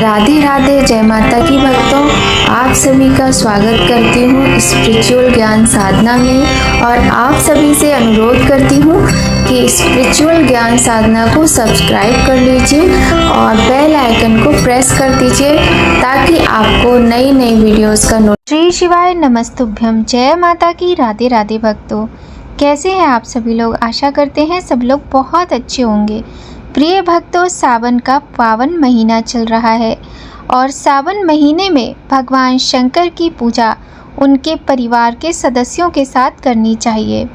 राधे राधे, जय माता की भक्तों। आप सभी का स्वागत करती हूँ स्पिरिचुअल ज्ञान साधना में और आप सभी से अनुरोध करती हूँ कि स्पिरिचुअल ज्ञान साधना को सब्सक्राइब कर लीजिए और बेल आइकन को प्रेस कर दीजिए ताकि आपको नई नई वीडियोस का श्री शिवाय नमस्तुभ्यम। जय माता की राधे राधे भक्तों, कैसे हैं आप सभी लोग। आशा करते हैं सब लोग बहुत अच्छे होंगे। प्रिय भक्तों, सावन का पावन महीना चल रहा है और सावन महीने में भगवान शंकर की पूजा उनके परिवार के सदस्यों के साथ करनी चाहिए।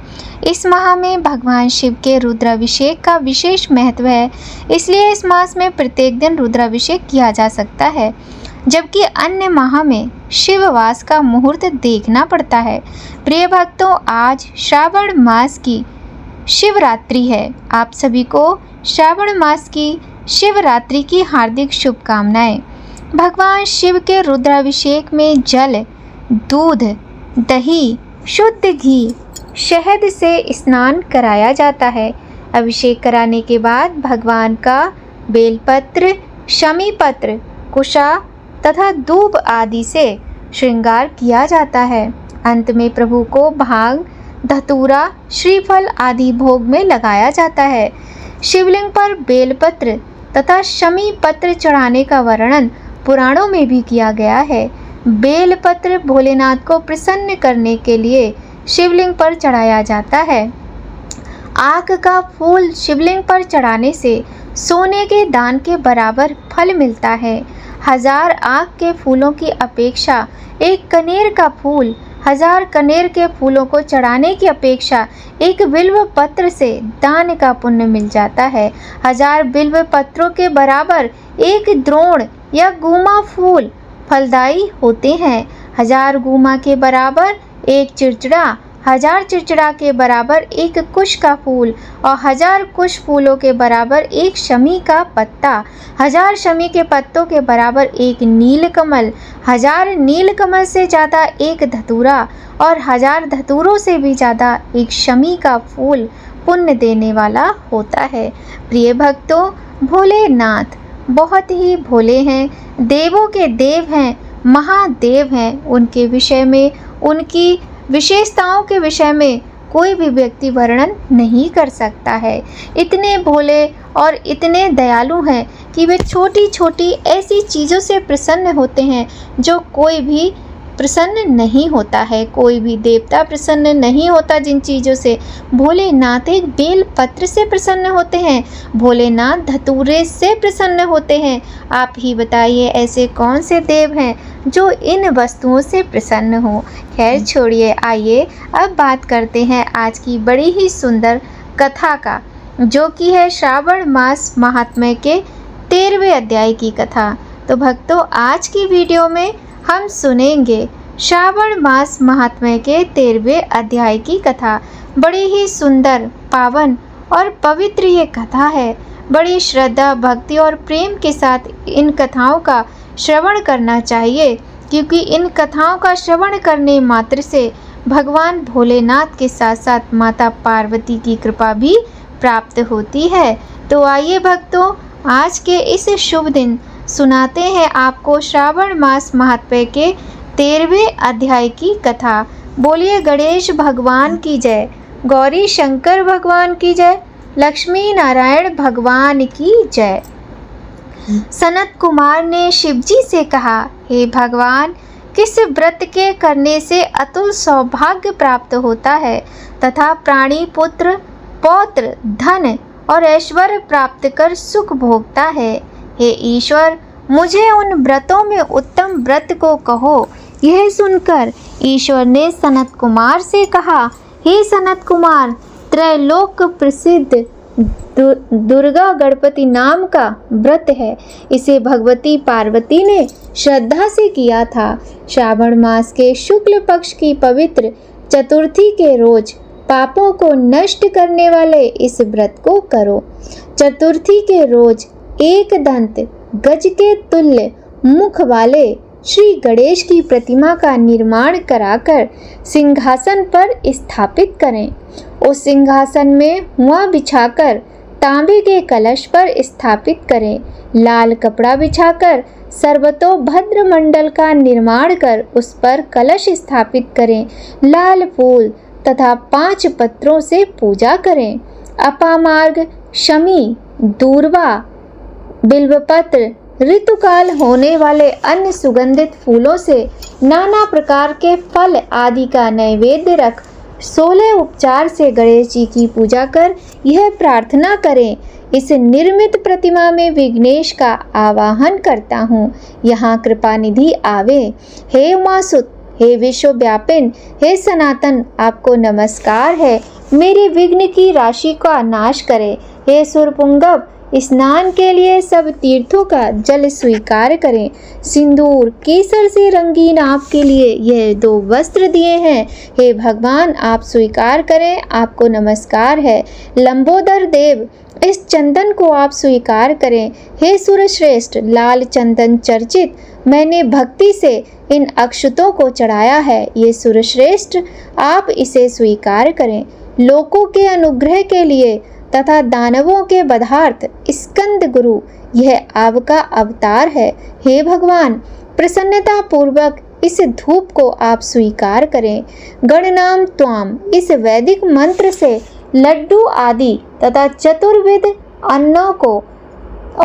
इस माह में भगवान शिव के रुद्राभिषेक का विशेष महत्व है, इसलिए इस मास में प्रत्येक दिन रुद्राभिषेक किया जा सकता है, जबकि अन्य माह में शिववास का मुहूर्त देखना पड़ता है। प्रिय भक्तों, आज श्रावण मास की शिवरात्रि है। आप सभी को श्रावण मास की शिवरात्रि की हार्दिक शुभकामनाएं। भगवान शिव के रुद्राभिषेक में जल, दूध, दही, शुद्ध घी, शहद से स्नान कराया जाता है। अभिषेक कराने के बाद भगवान का बेलपत्र, शमी पत्र, कुशा तथा दूब आदि से श्रृंगार किया जाता है। अंत में प्रभु को भांग, धतूरा, श्रीफल आदि भोग में लगाया जाता है। शिवलिंग पर बेलपत्र तथा शमी पत्र चढ़ाने का वर्णन पुराणों में भी किया गया है। बेलपत्र भोलेनाथ को प्रसन्न करने के लिए शिवलिंग पर चढ़ाया जाता है। आक का फूल शिवलिंग पर चढ़ाने से सोने के दान के बराबर फल मिलता है। 1000 आक के फूलों की अपेक्षा एक कनेर का फूल, 1000 कनेर के फूलों को चढ़ाने की अपेक्षा एक बिल्व पत्र से दान का पुण्य मिल जाता है। 1000 बिल्व पत्रों के बराबर एक द्रोण या गुमा फूल फलदायी होते हैं। 1000 गुमा के बराबर एक चिड़चिड़ा, 1000 चिड़चिड़ा के बराबर एक कुश का फूल और 1000 कुश फूलों के बराबर एक शमी का पत्ता, 1000 शमी के पत्तों के बराबर एक नीलकमल, 1000 नीलकमल से ज़्यादा एक धतूरा और 1000 धतूरों से भी ज़्यादा एक शमी का फूल पुण्य देने वाला होता है। प्रिय भक्तों, भोलेनाथ बहुत ही भोले हैं, देवों के देव हैं, महादेव हैं। उनके विषय में, उनकी विशेषताओं के विषय में कोई भी व्यक्ति वर्णन नहीं कर सकता है। इतने भोले और इतने दयालु हैं कि वे छोटी छोटी ऐसी चीज़ों से प्रसन्न होते हैं जो कोई भी प्रसन्न नहीं होता है। कोई भी देवता प्रसन्न नहीं होता जिन चीज़ों से। भोलेनाथ एक बेल पत्र से प्रसन्न होते हैं, भोलेनाथ धतूरे से प्रसन्न होते हैं। आप ही बताइए ऐसे कौन से देव हैं जो इन वस्तुओं से प्रसन्न हो। खैर छोड़िए, आइए अब बात करते हैं आज की बड़ी ही सुंदर कथा का, जो कि है श्रावण मास महात्म्य के 13वें अध्याय की कथा। तो भक्तों, आज की वीडियो में हम सुनेंगे श्रावण मास महात्म्य के 13वें अध्याय की कथा। बड़ी ही सुंदर, पावन और पवित्र ये कथा है। बड़ी श्रद्धा, भक्ति और प्रेम के साथ इन कथाओं का श्रवण करना चाहिए, क्योंकि इन कथाओं का श्रवण करने मात्र से भगवान भोलेनाथ के साथ साथ माता पार्वती की कृपा भी प्राप्त होती है। तो आइए भक्तों, आज के इस शुभ दिन सुनाते हैं आपको श्रावण मास महात्म्य के 13वें अध्याय की कथा। बोलिए गणेश भगवान की जय, गौरी शंकर भगवान की जय, लक्ष्मी नारायण भगवान की जय। सनत कुमार ने शिवजी से कहा, हे भगवान, किस व्रत के करने से अतुल सौभाग्य प्राप्त होता है तथा प्राणी पुत्र, पौत्र, धन और ऐश्वर्य प्राप्त कर सुख भोगता है। हे ईश्वर, मुझे उन व्रतों में उत्तम व्रत को कहो। यह सुनकर ईश्वर ने सनत कुमार से कहा, हे सनत कुमार, त्रैलोक प्रसिद्ध दुर्गा गणपति नाम का व्रत है। इसे भगवती पार्वती ने श्रद्धा से किया था। श्रावण मास के शुक्ल पक्ष की पवित्र चतुर्थी के रोज पापों को नष्ट करने वाले इस व्रत को करो। चतुर्थी के रोज एक दंत गज के तुल्य मुख वाले श्री गणेश की प्रतिमा का निर्माण कराकर सिंहासन पर स्थापित करें। उस सिंहासन में हुआ बिछाकर तांबे के कलश पर स्थापित करें। लाल कपड़ा बिछाकर सर्वतोभद्र मंडल का निर्माण कर उस पर कलश स्थापित करें। लाल फूल तथा 5 पत्रों से पूजा करें। अपामार्ग, शमी, दूर्वा, बिल्वपत्र, ऋतुकाल होने वाले अन्य सुगंधित फूलों से नाना प्रकार के फल आदि का नैवेद्य रख 16 उपचार से गणेश जी की पूजा कर यह प्रार्थना करें, इस निर्मित प्रतिमा में विघ्नेश का आवाहन करता हूँ, यहाँ कृपा निधि आवे। हे उमासुत, हे विश्वव्यापिन, हे सनातन, आपको नमस्कार है, मेरे विघ्न की राशि का नाश करे। हे सुरपुंगव, स्नान के लिए सब तीर्थों का जल स्वीकार करें। सिंदूर केसर से रंगीन आपके लिए यह 2 वस्त्र दिए हैं। हे भगवान, आप स्वीकार करें, आपको नमस्कार है। लंबोदर देव, इस चंदन को आप स्वीकार करें। हे सुरश्रेष्ठ, लाल चंदन चर्चित मैंने भक्ति से इन अक्षतों को चढ़ाया है। ये सुरश्रेष्ठ, आप इसे स्वीकार करें। लोकों के अनुग्रह के लिए तथा दानवों के बधार्थ स्कंद गुरु यह आपका अवतार है। हे भगवान, प्रसन्नता पूर्वक इस धूप को आप स्वीकार करें। गणनाम त्वाम, इस वैदिक मंत्र से लड्डू आदि तथा चतुर्विध अन्नों को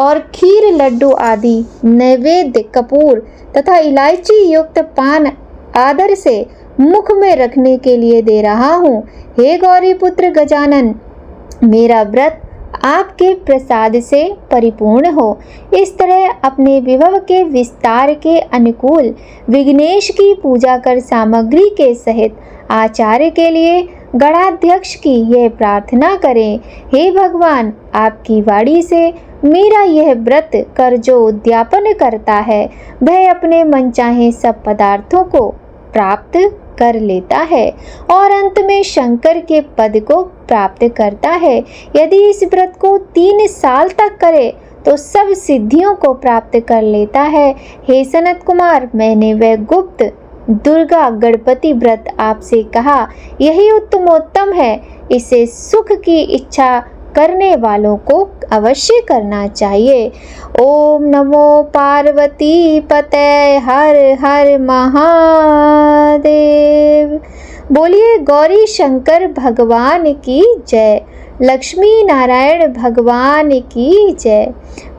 और खीर लड्डू आदि नैवेद्य कपूर तथा इलायची युक्त पान आदर से मुख में रखने के लिए दे रहा हूँ। हे गौरी पुत्र गजानन, मेरा व्रत आपके प्रसाद से परिपूर्ण हो। इस तरह अपने विभव के विस्तार के अनुकूल विघ्नेश की पूजा कर सामग्री के सहित आचार्य के लिए गणाध्यक्ष की यह प्रार्थना करें। हे भगवान, आपकी वाणी से मेरा यह व्रत कर जो उद्यापन करता है वह अपने मनचाहे सब पदार्थों को प्राप्त कर लेता है और अंत में शंकर के पद को प्राप्त करता है। यदि इस व्रत को 3 साल तक करे तो सब सिद्धियों को प्राप्त कर लेता है। हे सनत कुमार, मैंने वह गुप्त दुर्गा गणपति व्रत आपसे कहा, यही उत्तमोत्तम है। इसे सुख की इच्छा करने वालों को अवश्य करना चाहिए। ओम नमो पार्वती पते हर हर महादेव। बोलिए गौरी शंकर भगवान की जय, लक्ष्मी नारायण भगवान की जय।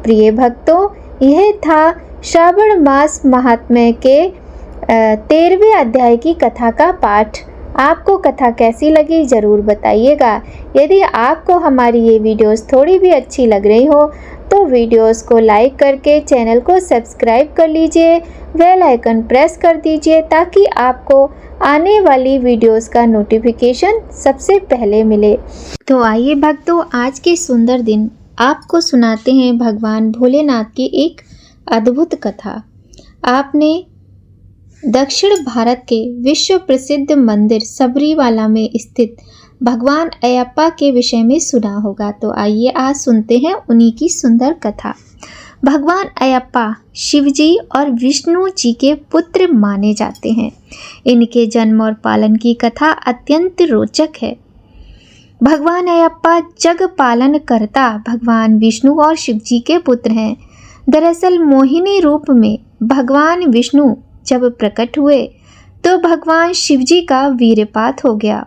प्रिय भक्तों, यह था श्रावण मास महात्म्य के 13वें अध्याय की कथा का पाठ। आपको कथा कैसी लगी ज़रूर बताइएगा। यदि आपको हमारी ये वीडियोस थोड़ी भी अच्छी लग रही हो तो वीडियोस को लाइक करके चैनल को सब्सक्राइब कर लीजिए, बेल आइकन प्रेस कर दीजिए ताकि आपको आने वाली वीडियोस का नोटिफिकेशन सबसे पहले मिले। तो आइए भक्तों, आज के सुंदर दिन आपको सुनाते हैं भगवान भोलेनाथ की एक अद्भुत कथा। आपने दक्षिण भारत के विश्व प्रसिद्ध मंदिर सबरीवाला में स्थित भगवान अयप्पा के विषय में सुना होगा। तो आइए आज सुनते हैं उन्हीं की सुंदर कथा। भगवान अयप्पा शिवजी और विष्णु जी के पुत्र माने जाते हैं। इनके जन्म और पालन की कथा अत्यंत रोचक है। भगवान अयप्पा जग पालन करता भगवान विष्णु और शिवजी के पुत्र हैं। दरअसल मोहिनी रूप में भगवान विष्णु जब प्रकट हुए तो भगवान शिवजी का वीरपात हो गया।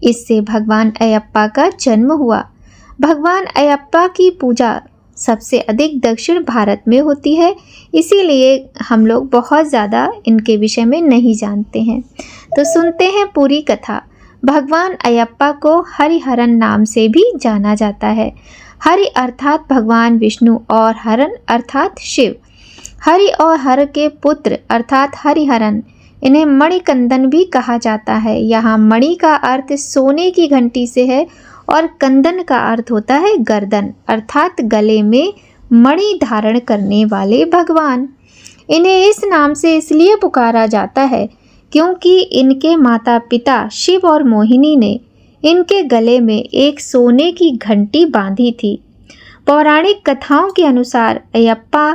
इससे भगवान अयप्पा का जन्म हुआ। भगवान अयप्पा की पूजा सबसे अधिक दक्षिण भारत में होती है, इसीलिए हम लोग बहुत ज़्यादा इनके विषय में नहीं जानते हैं। तो सुनते हैं पूरी कथा। भगवान अयप्पा को हरिहरन नाम से भी जाना जाता है। हरि अर्थात भगवान विष्णु और हरन अर्थात शिव। हरि और हर के पुत्र अर्थात हरिहरन, इन्हें मणिकंदन भी कहा जाता है। यहाँ मणि का अर्थ सोने की घंटी से है और कंदन का अर्थ होता है गर्दन अर्थात गले में मणि धारण करने वाले भगवान। इन्हें इस नाम से इसलिए पुकारा जाता है क्योंकि इनके माता पिता शिव और मोहिनी ने इनके गले में एक सोने की घंटी बांधी थी। पौराणिक कथाओं के अनुसार अयप्पा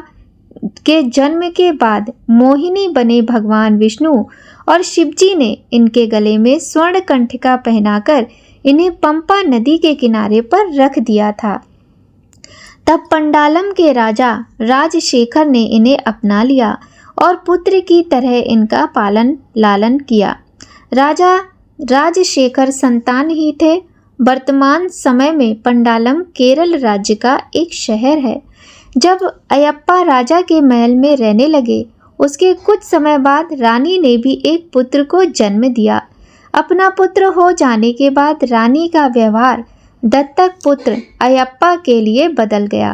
के जन्म के बाद मोहिनी बने भगवान विष्णु और शिवजी ने इनके गले में स्वर्ण कंठिका पहनाकर इन्हें पंपा नदी के किनारे पर रख दिया था तब पंडालम के राजा राजशेखर ने इन्हें अपना लिया और पुत्र की तरह इनका पालन लालन किया। राजा राजशेखर संतान ही थे। वर्तमान समय में पंडालम केरल राज्य का एक शहर है। जब अयप्पा राजा के महल में रहने लगे, उसके कुछ समय बाद रानी ने भी एक पुत्र को जन्म दिया। अपना पुत्र हो जाने के बाद रानी का व्यवहार दत्तक पुत्र अयप्पा के लिए बदल गया।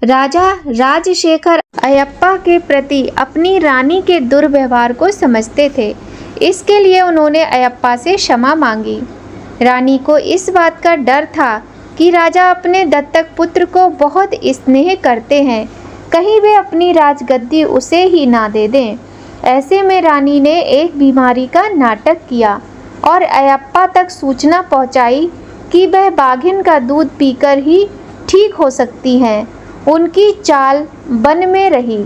राजा राजशेखर अयप्पा के प्रति अपनी रानी के दुर्व्यवहार को समझते थे। इसके लिए उन्होंने अयप्पा से क्षमा मांगी। रानी को इस बात का डर था कि राजा अपने दत्तक पुत्र को बहुत स्नेह करते हैं, कहीं वे अपनी राजगद्दी उसे ही ना दे दें। ऐसे में रानी ने एक बीमारी का नाटक किया और अयप्पा तक सूचना पहुंचाई कि वह बाघिन का दूध पीकर ही ठीक हो सकती हैं। उनकी चाल वन में रही।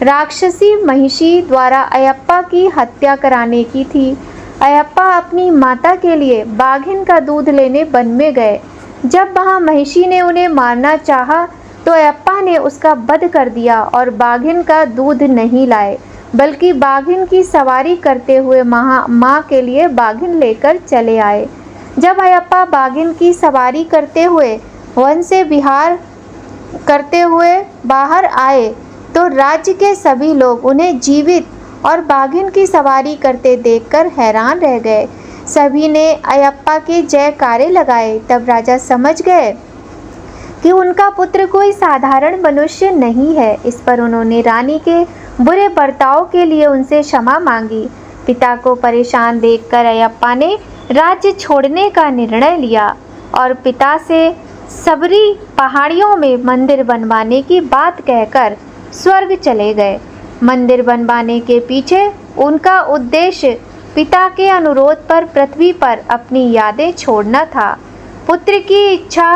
राक्षसी महिषी द्वारा अयप्पा की हत्या कराने की थी। अयप्पा अपनी माता के लिए बाघिन का दूध लेने वन में गए। जब वहां महिषी ने उन्हें मारना चाहा तो अयप्पा ने उसका वध कर दिया और बाघिन का दूध नहीं लाए, बल्कि बाघिन की सवारी करते हुए माँ के लिए बाघिन लेकर चले आए। जब अयप्पा बाघिन की सवारी करते हुए वन से विहार करते हुए बाहर आए तो राज्य के सभी लोग उन्हें जीवित और बाघिन की सवारी करते देखकर हैरान रह गए। सभी ने अयप्पा के जयकारे लगाए। तब राजा समझ गए कि उनका पुत्र कोई साधारण मनुष्य नहीं है। इस पर उन्होंने रानी के बुरे बर्ताव के लिए उनसे क्षमा मांगी। पिता को परेशान देखकर अयप्पा ने राज्य छोड़ने का निर्णय लिया और पिता से सबरी पहाड़ियों में मंदिर बनवाने की बात कहकर स्वर्ग चले गए। मंदिर बनवाने के पीछे उनका उद्देश्य पिता के अनुरोध पर पृथ्वी पर अपनी यादें छोड़ना था। पुत्र की इच्छा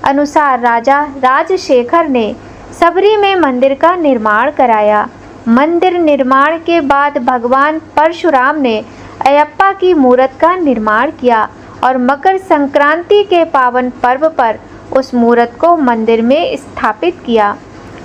अनुसार राजा राजशेखर ने सबरी में मंदिर का निर्माण कराया। मंदिर निर्माण के बाद भगवान परशुराम ने अयप्पा की मूर्त का निर्माण किया और मकर संक्रांति के पावन पर्व पर उस मूर्त को मंदिर में स्थापित किया।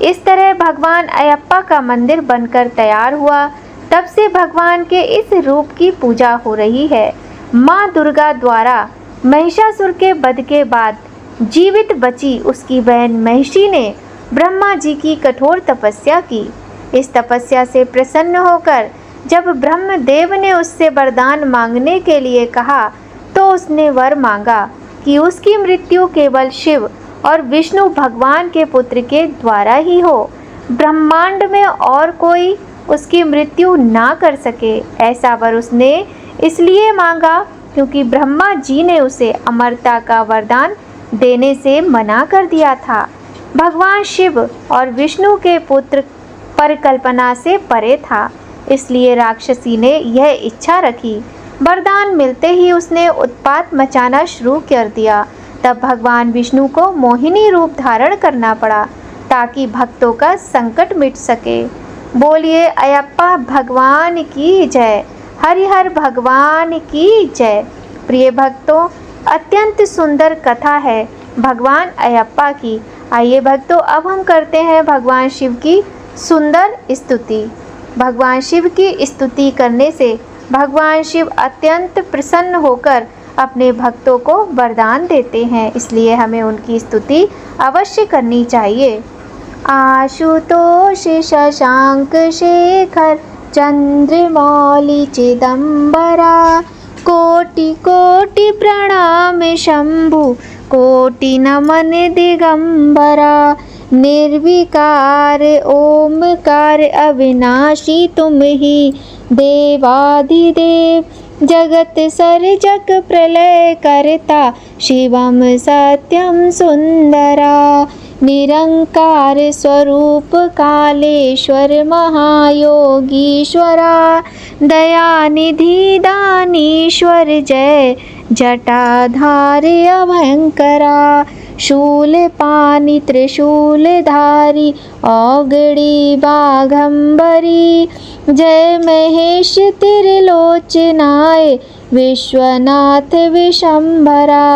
इस तरह भगवान अयप्पा का मंदिर बनकर तैयार हुआ। तब से भगवान के इस रूप की पूजा हो रही है। माँ दुर्गा द्वारा महिषासुर के वध के बाद जीवित बची उसकी बहन महिषी ने ब्रह्मा जी की कठोर तपस्या की। इस तपस्या से प्रसन्न होकर जब ब्रह्मदेव ने उससे वरदान मांगने के लिए कहा तो उसने वर मांगा कि उसकी मृत्यु केवल शिव और विष्णु भगवान के पुत्र के द्वारा ही हो, ब्रह्मांड में और कोई उसकी मृत्यु ना कर सके। ऐसा वर उसने इसलिए मांगा क्योंकि ब्रह्मा जी ने उसे अमरता का वरदान देने से मना कर दिया था। भगवान शिव और विष्णु के पुत्र परिकल्पना से परे था, इसलिए राक्षसी ने यह इच्छा रखी। वरदान मिलते ही उसने उत्पात मचाना शुरू कर दिया। तब भगवान विष्णु को मोहिनी रूप धारण करना पड़ा ताकि भक्तों का संकट मिट सके। बोलिए अयप्पा भगवान की जय, हरिहर भगवान की जय। प्रिय भक्तों, अत्यंत सुंदर कथा है भगवान अयप्पा की। आइए भक्तों, अब हम करते हैं भगवान शिव की सुंदर स्तुति। भगवान शिव की स्तुति करने से भगवान शिव अत्यंत प्रसन्न होकर अपने भक्तों को वरदान देते हैं, इसलिए हमें उनकी स्तुति अवश्य करनी चाहिए। आशुतोष शशांक शेखर चंद्रमौलि चिदंबरा, कोटि कोटि प्रणाम शंभु, कोटि नमन दिगंबरा। निर्विकार ओमकार अविनाशी तुम ही, देवाधिदेव जगत सर्जक प्रलय करता, शिवम सत्यम सुंदरा। निरंकार स्वरूप कालेश्वर महायोगीश्वरा, दयानिधि दानीश्वर जय जटाधार अभयंकरा। शूलपाणि त्रिशूलधारी औगड़ी बाघंबरी, जय महेश त्रिलोचनाय विश्वनाथ विशंभरा।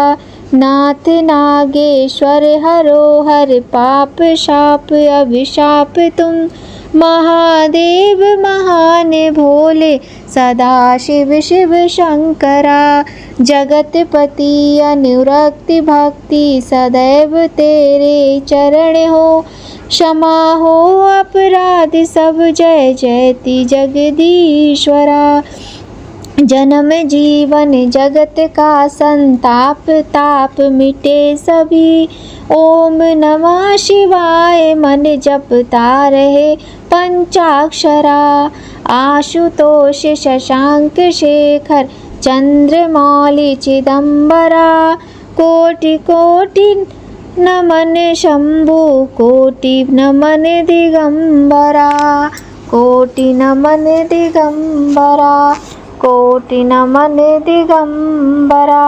नाथ नागेश्वर हरो हर पाप शाप अभिशाप तुम, महादेव महान भोले सदा शिव शिव शंकरा। जगतपति अनुरक्ति भक्ति सदैव तेरे चरण हो, क्षमा हो अपराध सब जय जयति जगदीश्वरा। जन्म जीवन जगत का संताप ताप मिटे सभी, ओम नमः शिवाय मन जपता रहे पंचाक्षरा। आशुतोष शशांक शेखर चंद्रमौलि चिदंबरा, कोटि कोटि नमन शंभु कोटि नमन दिगंबरा, कोटि नमन दिगंबरा, कोटि नमन दिगंबरा।